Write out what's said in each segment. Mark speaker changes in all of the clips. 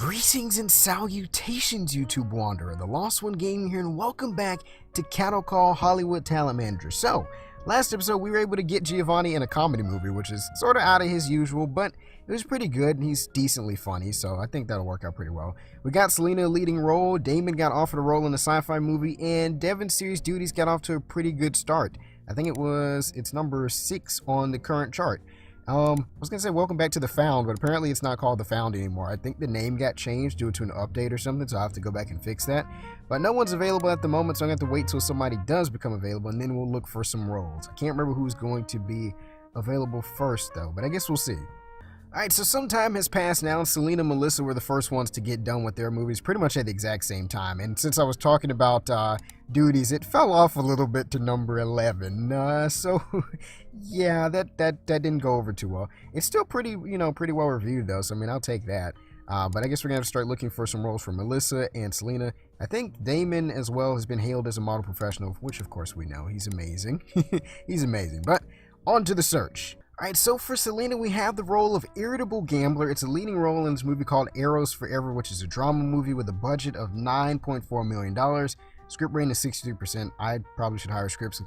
Speaker 1: Greetings and salutations, YouTube Wanderer. The Lost One Gaming here, and welcome back to Cattle Call Hollywood Talent Manager. So, last episode we were able to get Giovanni in a comedy movie, which is sort of out of his usual, but it was pretty good, and he's decently funny, so I think that'll work out pretty well. We got Selena a leading role, Damon got offered a role in a sci-fi movie, and Devin's series duties got off to a pretty good start. I think it's number 6 on the current chart. I was gonna say welcome back to The Found, but apparently it's not called The Found anymore. I think the name got changed due to an update or something, so I'll have to go back and fix that. But no one's available at the moment, so I'm gonna have to wait till somebody does become available, and then we'll look for some roles. I can't remember who's going to be available first, though, but I guess we'll see. Alright, so some time has passed now, and Selena and Melissa were the first ones to get done with their movies pretty much at the exact same time. And since I was talking about duties, it fell off a little bit to number 11. So, yeah, that didn't go over too well. It's still pretty well reviewed, though, so I mean, I'll take that. But I guess we're going to have to start looking for some roles for Melissa and Selena. I think Damon, as well, has been hailed as a model professional, which, of course, we know. He's amazing. He's amazing. But, on to the search. Alright, so for Selena, we have the role of Irritable Gambler. It's a leading role in this movie called Arrows Forever, which is a drama movie with a budget of $9.4 million. Script rating is 63%. I probably should hire a script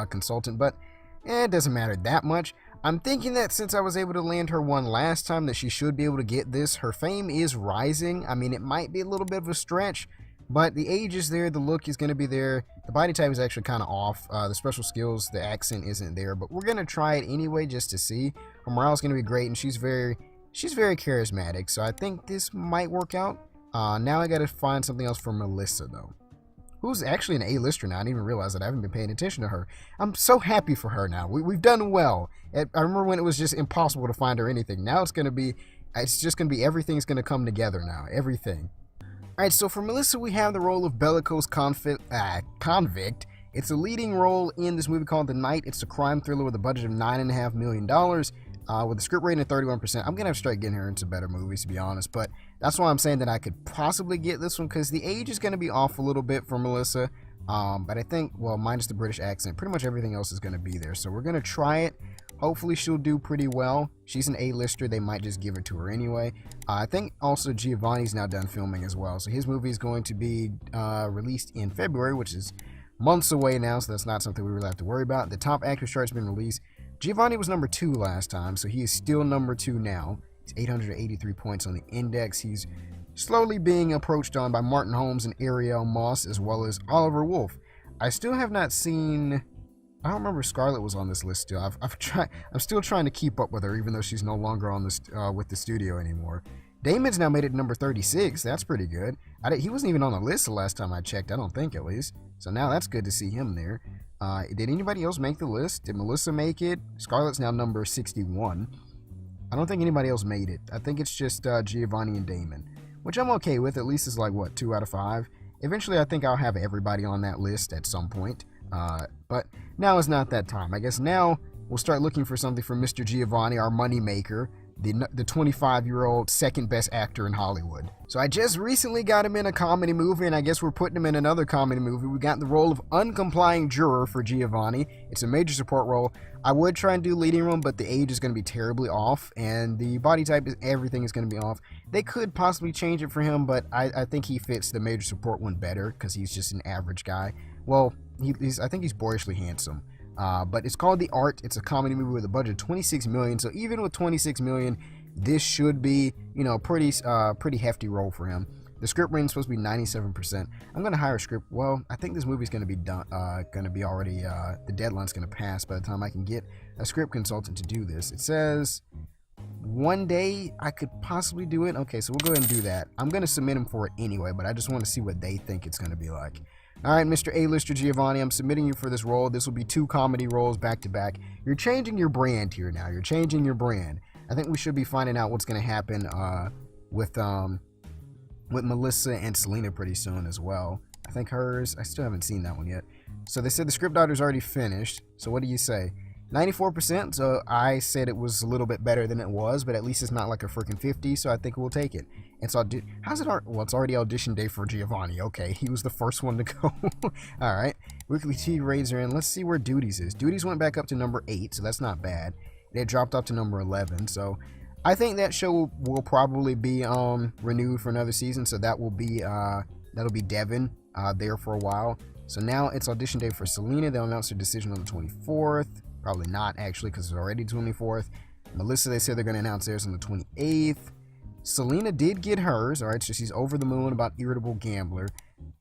Speaker 1: consultant, but it doesn't matter that much. I'm thinking that since I was able to land her one last time, that she should be able to get this. Her fame is rising. I mean, it might be a little bit of a stretch, but the age is there, the look is going to be there, the body type is actually kind of off, the special skills, the accent isn't there, but we're going to try it anyway just to see. Her morale is going to be great, and she's very charismatic, so I think this might work out. Now I got to find something else for Melissa, though, who's actually an A-lister now. I didn't even realize that. I haven't been paying attention to her. I'm so happy for her now. We've done well. I remember when it was just impossible to find her anything. Now it's just going to be everything's going to come together now, everything. Alright, so for Melissa, we have the role of bellicose convict. It's a leading role in this movie called The Night. It's a crime thriller with a budget of $9.5 million, with a script rating of 31%. I'm going to have to start getting her into better movies, to be honest, but that's why I'm saying that I could possibly get this one, because the age is going to be off a little bit for Melissa, but I think, well, minus the British accent, pretty much everything else is going to be there, so we're going to try it. Hopefully she'll do pretty well. She's an A-lister. They might just give it to her anyway. I think also Giovanni's now done filming as well. So his movie is going to be released in February, which is months away now, so that's not something we really have to worry about. The top actress chart's been released. Giovanni was number 2 last time, so he is still number 2 now. He's 883 points on the index. He's slowly being approached on by Martin Holmes and Ariel Moss, as well as Oliver Wolf. I still have not seen... I don't remember Scarlett was on this list still. I'm still trying to keep up with her, even though she's no longer on this with the studio anymore. Damon's now made it number 36. That's pretty good. He wasn't even on the list the last time I checked. I don't think, at least. So now that's good to see him there. Did anybody else make the list? Did Melissa make it? Scarlett's now number 61. I don't think anybody else made it. I think it's just Giovanni and Damon, which I'm okay with. At least it's like, what, 2 out of 5? Eventually, I think I'll have everybody on that list at some point. But now is not that time. I guess now we'll start looking for something for Mr. Giovanni, our money maker, the 25-year-old second best actor in Hollywood. So I just recently got him in a comedy movie, and I guess we're putting him in another comedy movie. We got the role of uncomplying juror for Giovanni. It's a major support role. I would try and do leading role, but the age is going to be terribly off, and the body type everything is going to be off. They could possibly change it for him, but I think he fits the major support one better because he's just an average guy. Well, I think he's boyishly handsome. But it's called The Art. It's a comedy movie with a budget of $26 million. So even with $26 million, this should be, pretty hefty role for him. The script rating is supposed to be 97%. I'm going to hire a script. Well, I think this movie's going to be done. The deadline's going to pass by the time I can get a script consultant to do this. It says one day I could possibly do it. Okay, so we'll go ahead and do that. I'm going to submit him for it anyway, but I just want to see what they think it's going to be like. Alright, Mr. A-lister Giovanni, I'm submitting you for this role. This will be 2 comedy roles back to back. You're changing your brand here now. You're changing your brand. I think we should be finding out what's going to happen with Melissa and Selena pretty soon as well. I think hers, I still haven't seen that one yet. So they said the script author's already finished. So what do you say? 94%, so I said it was a little bit better than it was, but at least it's not like a freaking 50, so I think we'll take it. And so, how's it? Well, it's already audition day for Giovanni. Okay, he was the first one to go. All right, weekly TV ratings are in. Let's see where duties is. Duties went back up to number 8, so that's not bad. It dropped up to number 11, so I think that show will probably be renewed for another season, so that'll be Devin there for a while. So now it's audition day for Selena. They'll announce their decision on the 24th. Probably not, actually, because it's already 24th. Melissa, they said they're going to announce theirs on the 28th. Selena did get hers, all right, so she's over the moon about Irritable Gambler.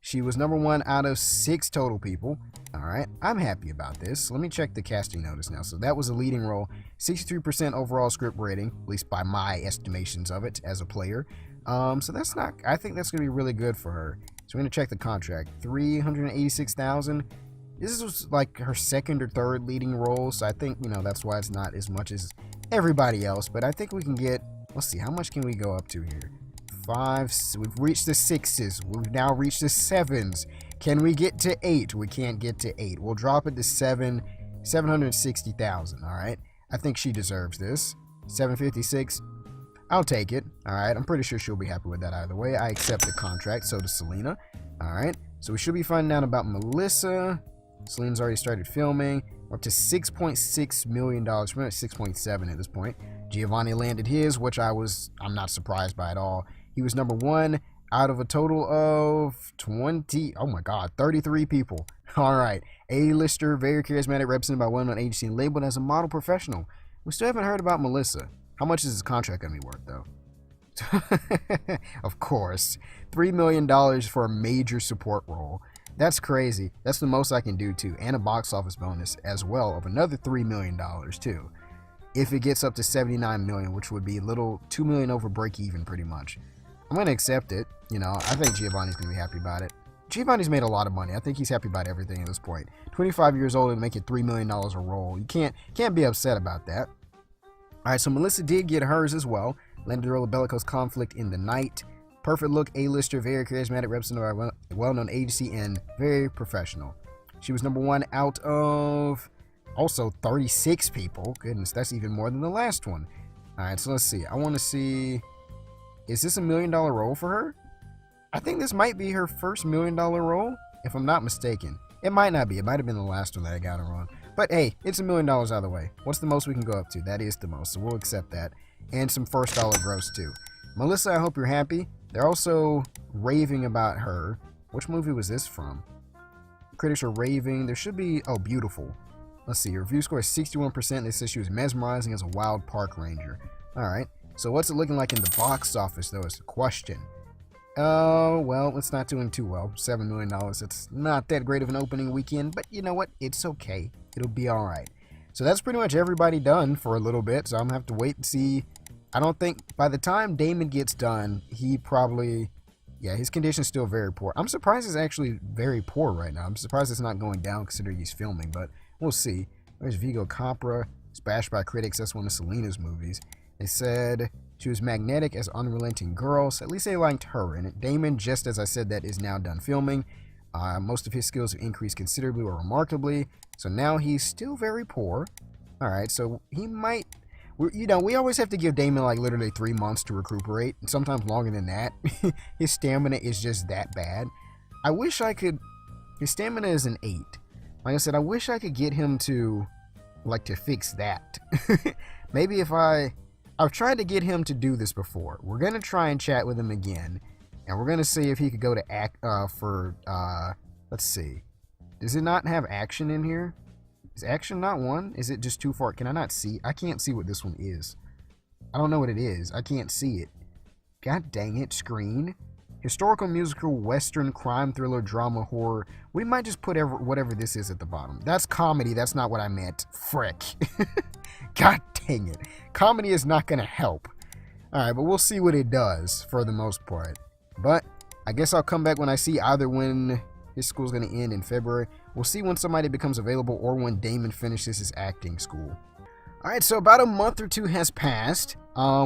Speaker 1: She was number 1 out of 6 total people. All right, I'm happy about this. Let me check the casting notice now. So that was a leading role, 63% overall script rating, at least by my estimations of it as a player. So that's not, I think that's going to be really good for her. So we're going to check the contract. $386,000. This was like her second or third leading role, so I think, you know, that's why it's not as much as everybody else. But I think we can get, let's see, how much can we go up to here? 5, we've reached the 6s. We've now reached the 7s. Can we get to 8? We can't get to 8. We'll drop it to 760,000, all right? I think she deserves this. 756, I'll take it, all right? I'm pretty sure she'll be happy with that either way. I accept the contract, so does Selena, all right? So we should be finding out about Melissa. Selena's already started filming. We're up to $6.6 million. We're at 6.7 at this point. Giovanni landed his, which I'm not surprised by at all. He was number 1 out of a total of 33 people. All right. A-lister, very charismatic, represented by a well-known agency and labeled as a model professional. We still haven't heard about Melissa. How much is his contract going to be worth, though? Of course. $3 million for a major support role. That's crazy. That's the most I can do, too. And a box office bonus as well of another $3 million, too. If it gets up to $79 million, which would be a little $2 million over break even, pretty much. I'm going to accept it. You know, I think Giovanni's going to be happy about it. Giovanni's made a lot of money. I think he's happy about everything at this point. 25 years old and making $3 million a role. You can't be upset about that. All right, so Melissa did get hers as well. Landed the role of bellicose conflict in the night. Perfect look, A-lister, very charismatic, represented by a well-known agency, and very professional. She was number 1 out of also 36 people. Goodness, that's even more than the last one. All right, so let's see. I want to see, is this $1 million role for her? I think this might be her first $1 million role, if I'm not mistaken. It might not be. It might have been the last one that I got it wrong. But hey, it's $1 million either way. What's the most we can go up to? That is the most, so we'll accept that. And some first dollar gross, too. Melissa, I hope you're happy. They're also raving about her. Which movie was this from? Critics are raving. There should be, oh, Beautiful. Let's see, her review score is 61%. They said she was mesmerizing as a wild park ranger. All right, so what's it looking like in the box office, though, is the question. Oh, well, it's not doing too well. $7 million. It's not that great of an opening weekend, but you know what? It's okay. It'll be all right. So that's pretty much everybody done for a little bit, so I'm going to have to wait and see. I don't think by the time Damon gets done, he probably, yeah, his condition's still very poor. I'm surprised it's actually very poor right now. I'm surprised it's not going down considering he's filming, but we'll see. There's Vigo Capra. It's bashed by critics. That's one of Selena's movies. They said she was magnetic as unrelenting girl, so at least they liked her. And Damon, just as I said, that is now done filming. Most of his skills have increased considerably or remarkably, so now he's still very poor. All right, so he might, we always have to give Damon like literally 3 months to recuperate, and sometimes longer than that. His stamina is just that bad. I wish I could, his stamina is an 8. Like I said, I wish I could get him to, like, to fix that. Maybe if I've tried to get him to do this before. We're going to try and chat with him again. And we're going to see if he could go to let's see. Does it not have action in here? Is action not one? Is it just too far? Can I not see? I can't see what this one is. I don't know what it is. I can't see it. God dang it, screen. Historical, musical, western, crime, thriller, drama, horror. We might just put whatever this is at the bottom. That's comedy. That's not what I meant. Frick. God dang it. Comedy is not going to help. Alright, but we'll see what it does for the most part. But I guess I'll come back when I see either when his school's going to end in February. We'll see when somebody becomes available or when Damon finishes his acting school. Alright, so about a month or 2 has passed.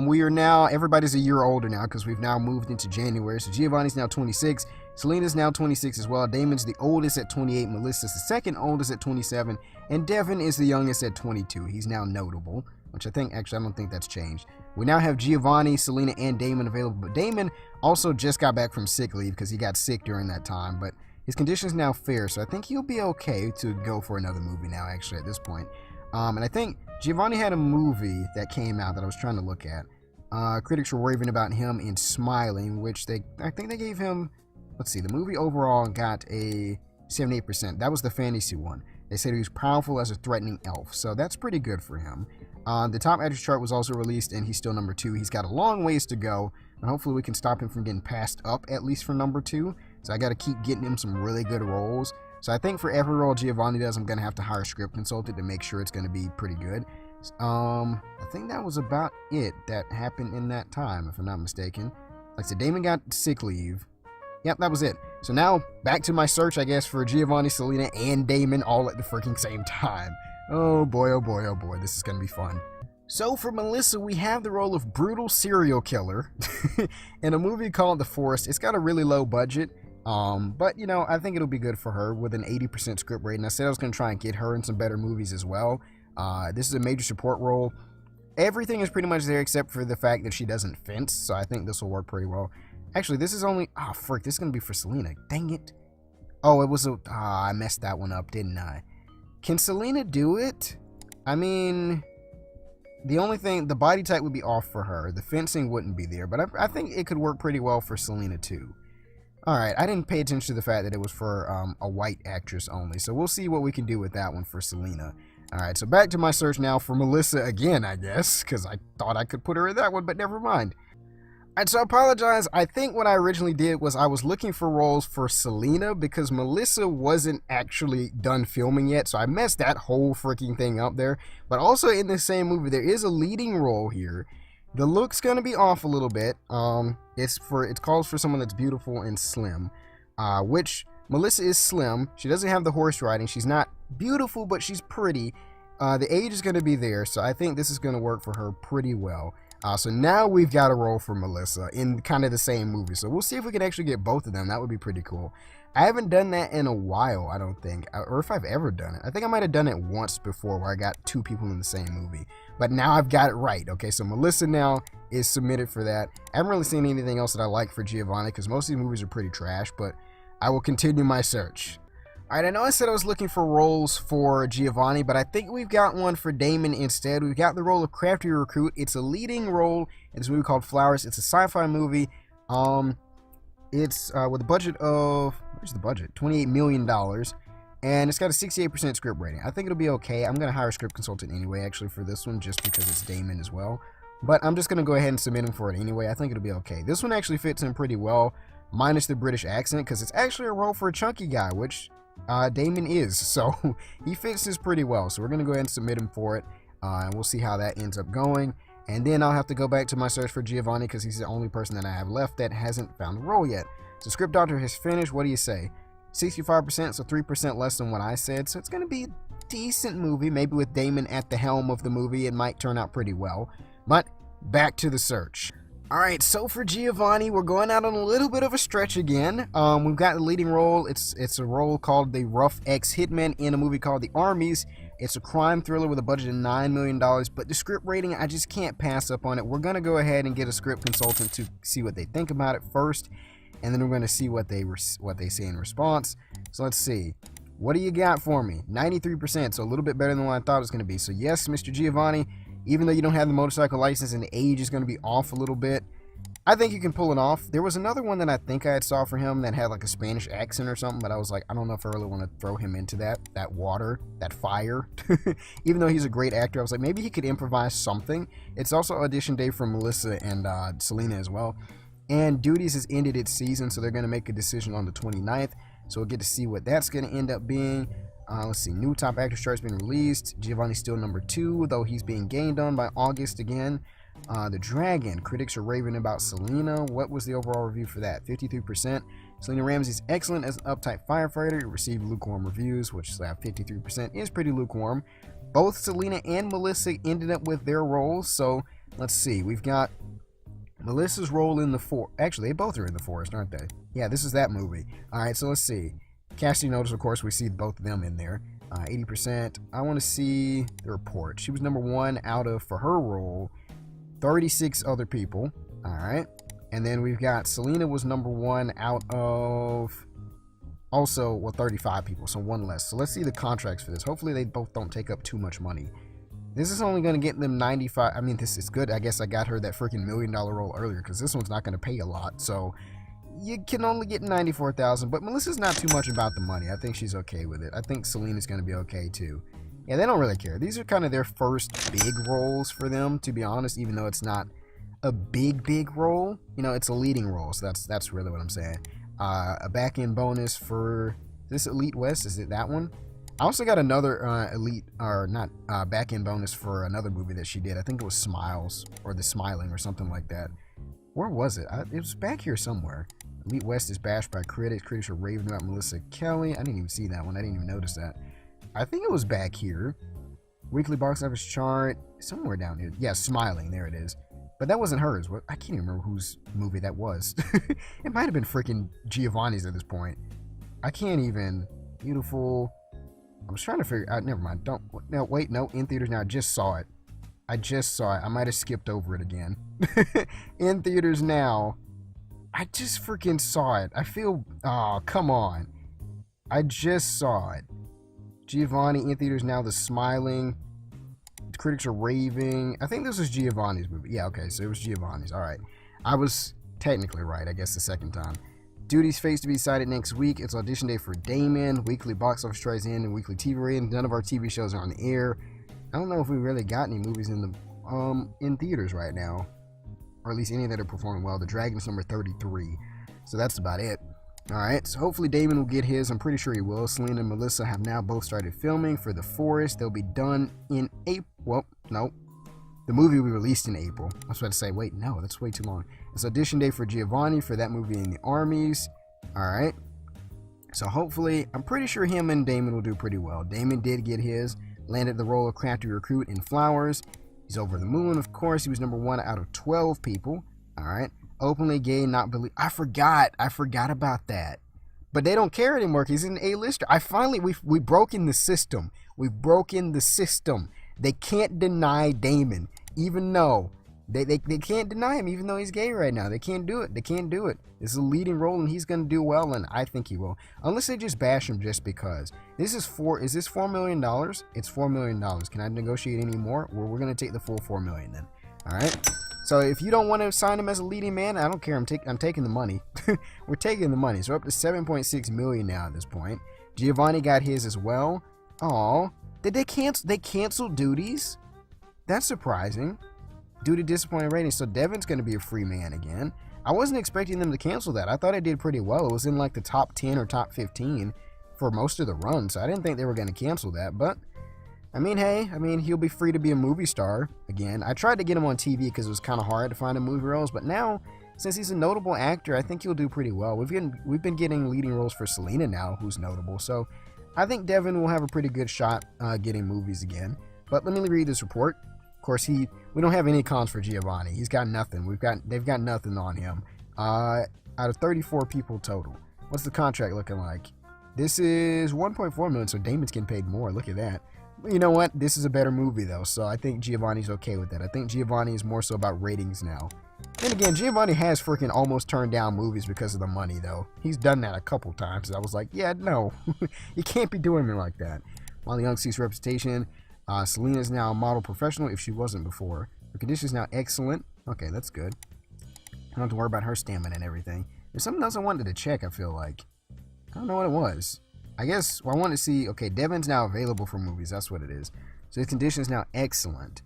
Speaker 1: We are now, everybody's a year older now because we've now moved into January. So Giovanni's now 26. Selena's now 26 as well. Damon's the oldest at 28. Melissa's the second oldest at 27. And Devin is the youngest at 22. He's now notable, which I think, actually, I don't think that's changed. We now have Giovanni, Selena, and Damon available. But Damon also just got back from sick leave because he got sick during that time. But his condition is now fair, so I think he'll be okay to go for another movie now, actually, at this point. And I think Giovanni had a movie that came out that I was trying to look at. Critics were raving about him in Smiling, which I think they gave him, let's see, the movie overall got a 78%. That was the fantasy one. They said he was powerful as a threatening elf, so that's pretty good for him. The top actors chart was also released, and he's still number 2. He's got a long ways to go, and hopefully we can stop him from getting passed up, at least for number 2. So I got to keep getting him some really good roles. So I think for every role Giovanni does, I'm going to have to hire a script consultant to make sure it's going to be pretty good. I think that was about it that happened in that time, if I'm not mistaken. Like I said, Damon got sick leave. Yep, that was it. So now, back to my search, I guess, for Giovanni, Selena, and Damon all at the freaking same time. Oh boy, oh boy, oh boy, this is going to be fun. So for Melissa, we have the role of brutal serial killer in a movie called The Forest. It's got a really low budget, but, you know, I think it'll be good for her with an 80% script rating. I said I was going to try and get her in some better movies as well. This is a major support role. Everything is pretty much there except for the fact that she doesn't fence, so I think this will work pretty well. Actually, this is only... Oh, frick, this is going to be for Selena. Dang it. Oh, it was a... I messed that one up, didn't I? Can Selena do it? I mean... The only thing... The body type would be off for her. The fencing wouldn't be there, but I think it could work pretty well for Selena, too. Alright, I didn't pay attention to the fact that it was for a white actress only, so we'll see what we can do with that one for Selena. Alright, so back to my search now for Melissa again, I guess, because I thought I could put her in that one, but never mind. Alright, so I apologize. I think what I originally did was I was looking for roles for Selena because Melissa wasn't actually done filming yet, so I messed that whole freaking thing up there. But also in the same movie, there is a leading role here. The look's gonna be off a little bit. It calls for someone that's beautiful and slim, which Melissa is slim. She doesn't have the horse riding. She's not beautiful, but she's pretty. The age is gonna be there, so I think this is gonna work for her pretty well. So now we've got a role for Melissa in kind of the same movie. So we'll see if we can actually get both of them. That would be pretty cool. I haven't done that in a while, I don't think. Or if I've ever done it. I think I might have done it once before where I got 2 people in the same movie. But now I've got it right. Okay, so Melissa now is submitted for that. I haven't really seen anything else that I like for Giovanni because most of these movies are pretty trash. But I will continue my search. Alright, I know I said I was looking for roles for Giovanni, but I think we've got one for Damon instead. We've got the role of Crafty Recruit. It's a leading role in this movie called Flowers. It's a sci-fi movie. It's with a budget of, where's the budget? $28 million. And it's got a 68% script rating. I think it'll be okay. I'm going to hire a script consultant anyway, actually, for this one, just because it's Damon as well. But I'm just going to go ahead and submit him for it anyway. I think it'll be okay. This one actually fits in pretty well, minus the British accent, because it's actually a role for a chunky guy, which... Damon is, so he fits this pretty well. So we're going to go ahead and submit him for it, and we'll see how that ends up going. And then I'll have to go back to my search for Giovanni because he's the only person that I have left that hasn't found the role yet. So Script Doctor has finished. What do you say? 65%, so 3% less than what I said. So it's going to be a decent movie. Maybe with Damon at the helm of the movie, it might turn out pretty well. But back to the search. Alright, so for Giovanni, we're going out on a little bit of a stretch again. We've got the leading role. It's a role called the Rough Ex-Hitman in a movie called The Armies. It's a crime thriller with a budget of $9 million, but the script rating, I just can't pass up on it. We're going to go ahead and get a script consultant to see what they think about it first, and then we're going to see what they say in response. So let's see. What do you got for me? 93%, so a little bit better than what I thought it was going to be. So yes, Mr. Giovanni, even though you don't have the motorcycle license and the age is going to be off a little bit, I think you can pull it off. There was another one that I think I had saw for him that had like a Spanish accent or something, but I was like, I don't know if I really want to throw him into that water, that fire. Even though he's a great actor, I was like, maybe he could improvise something. It's also audition day for Melissa and Selena as well. And Duties has ended its season, so they're going to make a decision on the 29th. So we'll get to see what that's going to end up being. Let's see, new top actor chart's been released. Giovanni's still number 2, though he's being gained on by August again. The Dragon, critics are raving about Selena. What was the overall review for that? 53%. Selena Ramsey's excellent as an uptight firefighter. It received lukewarm reviews, which is 53% is pretty lukewarm. Both Selena and Melissa ended up with their roles, so let's see. We've got Melissa's role in the forest. Actually, they both are in the forest, aren't they? Yeah, this is that movie. Alright, so let's see. Casting notice, of course, we see both of them in there. 80%. I want to see the report. She was number 1 out of, for her role, 36 other people. Alright. And then we've got Selena was number 1 out of also, 35 people, so 1 less. So let's see the contracts for this. Hopefully they both don't take up too much money. This is only going to get them 95. I mean, this is good. I guess I got her that freaking $1 million role earlier because this one's not going to pay a lot. So you can only get 94,000. But Melissa's not too much about the money. I think she's okay with it. I think Selena's going to be okay too. Yeah, they don't really care. These are kind of their first big roles for them, to be honest, even though it's not a big role. You know, it's a leading role. So that's really what I'm saying. A back-end bonus for this Elite West. Is it that one? I also got another elite, or not, back-end bonus for another movie that she did. I think it was Smiles, or The Smiling, or something like that. Where was it? It was back here somewhere. Elite West is bashed by critics. Critics are raving about Melissa Kelly. I didn't even see that one. I didn't even notice that. I think it was back here. Weekly box office chart, somewhere down here. Yeah, Smiling, there it is. But that wasn't hers. I can't even remember whose movie that was. It might have been freaking Giovanni's at this point. I can't even. Beautiful. I was trying to figure out. Never mind. Don't. No, wait. No. In theaters now. I just saw it. I might have skipped over it again. In theaters now. I just freaking saw it. I feel. Oh, come on. I just saw it. Giovanni in theaters now. The Smiling. The critics are raving. I think this was Giovanni's movie. Yeah. Okay. So it was Giovanni's. All right. I was technically right. I guess the second time. Duty's face to be decided next week. It's audition day for Damon. Weekly box office tries in and weekly TV ratings. None of our TV shows are on the air. I don't know if we really got any movies in theaters right now, or at least any that are performing well. The Dragon's number 33, so that's about it. All right, so hopefully Damon will get his. I'm pretty sure he will. Selena and Melissa have now both started filming for The Forest. They'll be done in April. Well, no. The movie will be released in April. I was about to say, wait, no, that's way too long. It's audition day for Giovanni for that movie in the armies. All right. So hopefully, I'm pretty sure him and Damon will do pretty well. Damon did get his, landed the role of crafty recruit in Flowers. He's over the moon, of course. He was number 1 out of 12 people. All right. Openly gay, not believe. I forgot about that. But they don't care anymore because he's an A-lister. We've broken the system. We've broken the system. They can't deny Damon, even though they can't deny him, even though he's gay right now. They can't do it. They can't do it. This is a leading role, and he's going to do well, and I think he will. Unless they just bash him just because. Is this $4 million? It's $4 million. Can I negotiate any more? Well, we're going to take the full $4 million then. All right? So if you don't want to sign him as a leading man, I don't care. I'm taking the money. We're taking the money. So we're up to $7.6 million now at this point. Giovanni got his as well. Aw. Did they cancel? They canceled Duties? That's surprising. Duty disappointing ratings. So Devin's going to be a free man again. I wasn't expecting them to cancel that. I thought it did pretty well. It was in like the top 10 or top 15 for most of the run. So I didn't think they were going to cancel that. But, I mean, hey, he'll be free to be a movie star again. I tried to get him on TV because it was kind of hard to find him movie roles. But now, since he's a notable actor, I think he'll do pretty well. We've been getting leading roles for Selena now, who's notable. So I think Devin will have a pretty good shot getting movies again. But let me read this report. Of course, we don't have any cons for Giovanni. He's got nothing. They've got nothing on him. Out of 34 people total. What's the contract looking like? This is 1.4 million, so Damon's getting paid more. Look at that. You know what? This is a better movie, though, so I think Giovanni's okay with that. I think Giovanni is more so about ratings now. And again, Giovanni has freaking almost turned down movies because of the money, though. He's done that a couple times. I was like, yeah, no. You can't be doing me like that. Molly Young seeks representation. Selena is now a model professional if she wasn't before. Her condition is now excellent. Okay, that's good. I don't have to worry about her stamina and everything. There's something else I wanted to check, I feel like. I don't know what it was. I guess I want to see, okay, Devin's now available for movies. That's what it is. So his condition is now excellent.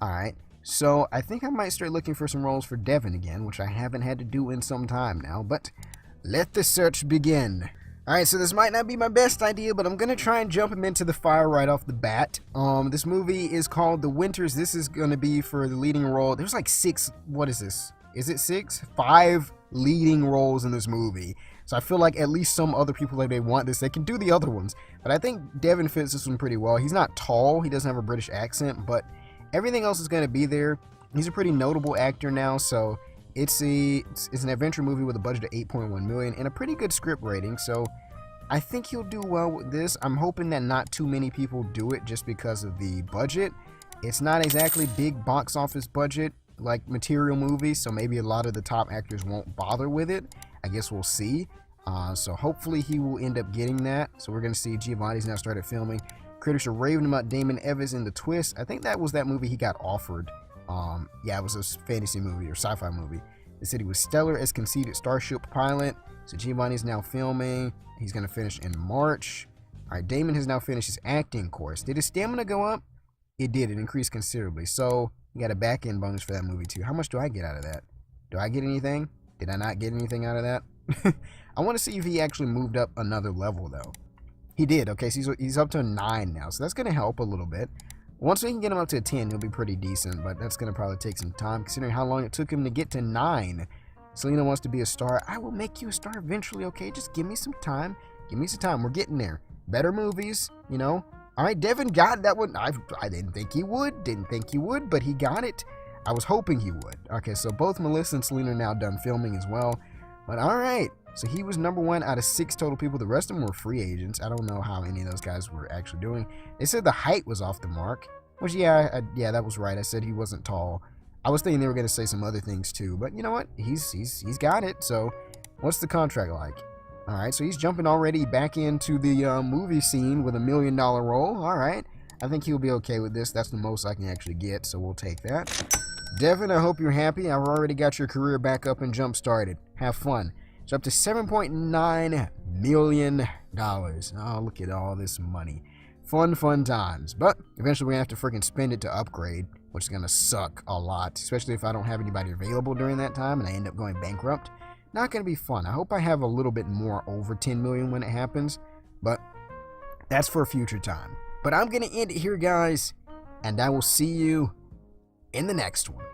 Speaker 1: All right. So I think I might start looking for some roles for Devin again, which I haven't had to do in some time now. But let the search begin. All right, so this might not be my best idea, but I'm going to try and jump him into the fire right off the bat. This movie is called The Winters. This is going to be for the leading role. There's like 6, what is this? Is it 6? 5 leading roles in this movie. So I feel like at least some other people, like they want this, they can do the other ones. But I think Devin fits this one pretty well. He's not tall. He doesn't have a British accent, but everything else is going to be there. He's a pretty notable actor now, so it's an adventure movie with a budget of 8.1 million and a pretty good script rating. So I think he'll do well with this. I'm hoping that not too many people do it just because of the budget. It's not exactly big box office budget like material movies, so maybe a lot of the top actors won't bother with it. I guess we'll see. So hopefully he will end up getting that. So we're going to see Giovanni's now started filming. Critics are raving about Damon Evans in The Twist. I think that was that movie he got offered. Yeah, it was a fantasy movie or sci-fi movie. They said he was stellar as conceited starship pilot. So Giovanni's now filming. He's going to finish in March. All right, Damon has now finished his acting course. Did his stamina go up? It did. It increased considerably. So you got a back-end bonus for that movie too. How much do I get out of that? Do I get anything? Did I not get anything out of that? I want to see if he actually moved up another level though. He did. Okay, so he's up to a 9 now. So that's going to help a little bit. Once we can get him up to a 10, he'll be pretty decent. But that's going to probably take some time considering how long it took him to get to 9. Selena wants to be a star. I will make you a star eventually, okay? Just give me some time. Give me some time. We're getting there. Better movies, you know. All right, Devin got that one. I didn't think he would. Didn't think he would, but he got it. I was hoping he would. Okay, so both Melissa and Selena are now done filming as well. But all right. So he was number 1 out of 6 total people. The rest of them were free agents. I don't know how any of those guys were actually doing. They said the height was off the mark. Which, yeah, that was right. I said he wasn't tall. I was thinking they were going to say some other things too. But you know what? He's got it. So what's the contract like? All right, so he's jumping already back into the movie scene with $1 million role. All right. I think he'll be okay with this. That's the most I can actually get, so we'll take that. Devin, I hope you're happy. I've already got your career back up and jump started. Have fun. It's up to $7.9 million. Oh, look at all this money. Fun times. But eventually we're going to have to freaking spend it to upgrade, which is going to suck a lot, especially if I don't have anybody available during that time and I end up going bankrupt. Not going to be fun. I hope I have a little bit more over 10 million when it happens, but that's for a future time. But I'm going to end it here, guys, and I will see you in the next one.